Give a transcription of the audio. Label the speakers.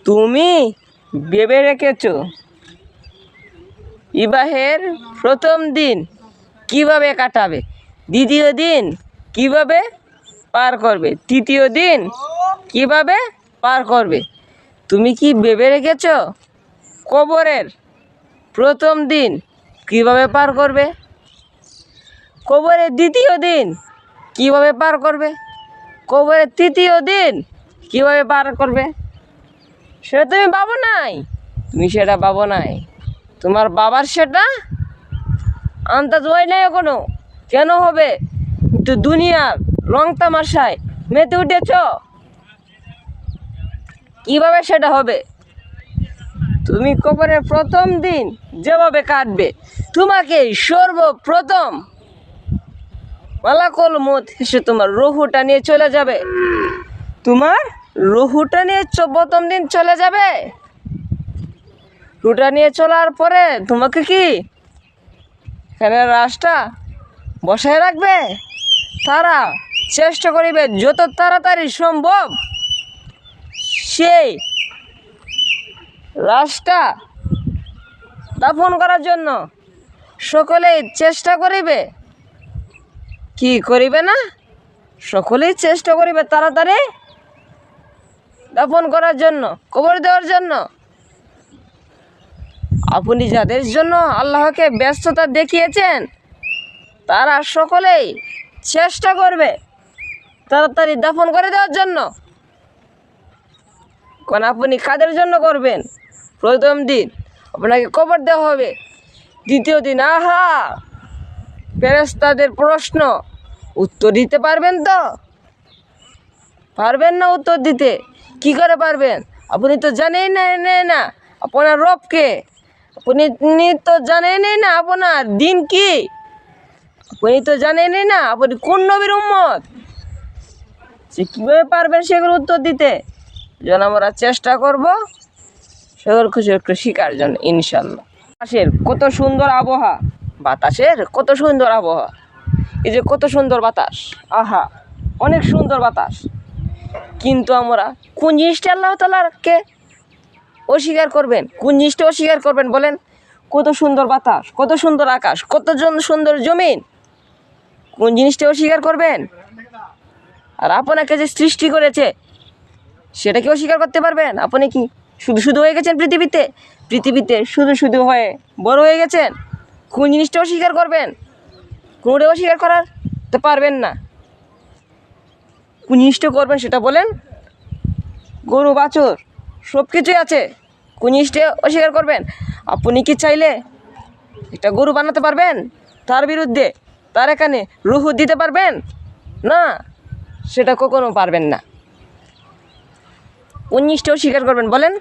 Speaker 1: তুমি ভেবে রেখেছ বিবাহের প্রথম দিন কিভাবে কাটাবে, দ্বিতীয় দিন কিভাবে পার করবে, তৃতীয় দিন কিভাবে পার করবে? তুমি কি ভেবে রেখেছ কবরের প্রথম দিন কিভাবে পার করবে, কবরের দ্বিতীয় দিন কিভাবে পার করবে, কবরের তৃতীয় দিন কিভাবে পার করবে? সেটা তুমি ভাবো নাই, সেটা ভাবো নাই। তোমার বাবার সেটা আন্দাজ হয় নাই এখনো। কেন হবে? তো দুনিয়ার রং তামাশায় মেতে উঠেছ, কিভাবে সেটা হবে? তুমি কবরের প্রথম দিন যেভাবে কাটবে, তোমাকে সর্বপ্রথম মালাকুল মউত এসে তোমার রুহটা নিয়ে চলে যাবে। তোমার রুহটা নিয়ে প্রথম দিন চলে যাবে। রুহটা নিয়ে চলার পরে তোমাকে কি এখানে লাশটা বসায় রাখবে। তারা চেষ্টা করিবে যত তাড়াতাড়ি সম্ভব সেই লাশটা দাফন করার জন্য। সকলেই চেষ্টা করিবে, কি করিবে না, সকলেই চেষ্টা করিবে তাড়াতাড়ি দাফন করার জন্য, কবর দেওয়ার জন্য। আপনি যাদের জন্য আল্লাহকে ব্যস্ততা দেখিয়েছেন, তারা সকলেই চেষ্টা করবে তাড়াতাড়ি দাফন করে দেওয়ার জন্য। কারণ আপনি কাদের জন্য করবেন? প্রথম দিন আপনাকে কবর দেওয়া হবে, দ্বিতীয় দিন আহা ফেরেশতাদের প্রশ্ন উত্তর দিতে পারবেন তো? পারবেন না উত্তর দিতে। কি করে পারবেন? আপনি তো জানেই না আপনার রবকে, আপনি তো জানেনই না আপনার দিন কি, আপনি তো জানেনই না আপনি কোন নবীর উম্মত। সে কীভাবে পারবেন সেগুলো উত্তর দিতে? যেন আমরা চেষ্টা করব সেগুলো খুশি একটু শিকার জন্য ইনশাল্লাহ। বাতাসের কত সুন্দর আবহাওয়া, বাতাসের কত সুন্দর আবহাওয়া, এই যে কত সুন্দর বাতাস, আহা অনেক সুন্দর বাতাস। কিন্তু আমরা কোন জিনিসটা আল্লাহ তাআলাকে অস্বীকার করবেন? কোন জিনিসটা অস্বীকার করবেন বলেন? কত সুন্দর বাতাস, কত সুন্দর আকাশ, কত সুন্দর জমিন, কোন জিনিসটা অস্বীকার করবেন? আর আপনাকে যে সৃষ্টি করেছে সেটা কি অস্বীকার করতে পারবেন? আপনি কি শুধু হয়ে গেছেন পৃথিবীতে শুধু হয়ে বড় হয়ে গেছেন? কোন জিনিসটা অস্বীকার করবেন? কোনটা অস্বীকার করার তো পারবেন না। কোন জিনিসটা করবেন সেটা বলেন? গরু বাছুর সব কিছুই আছে, কোন জিনিসটা অস্বীকার করবেন? আপনি কি চাইলে একটা গরু বানাতে পারবেন? তার বিরুদ্ধে তার এখানে রুহ দিতে পারবেন না? সেটা কখনো পারবেন না। কোন জিনিসটা অস্বীকার করবেন বলেন?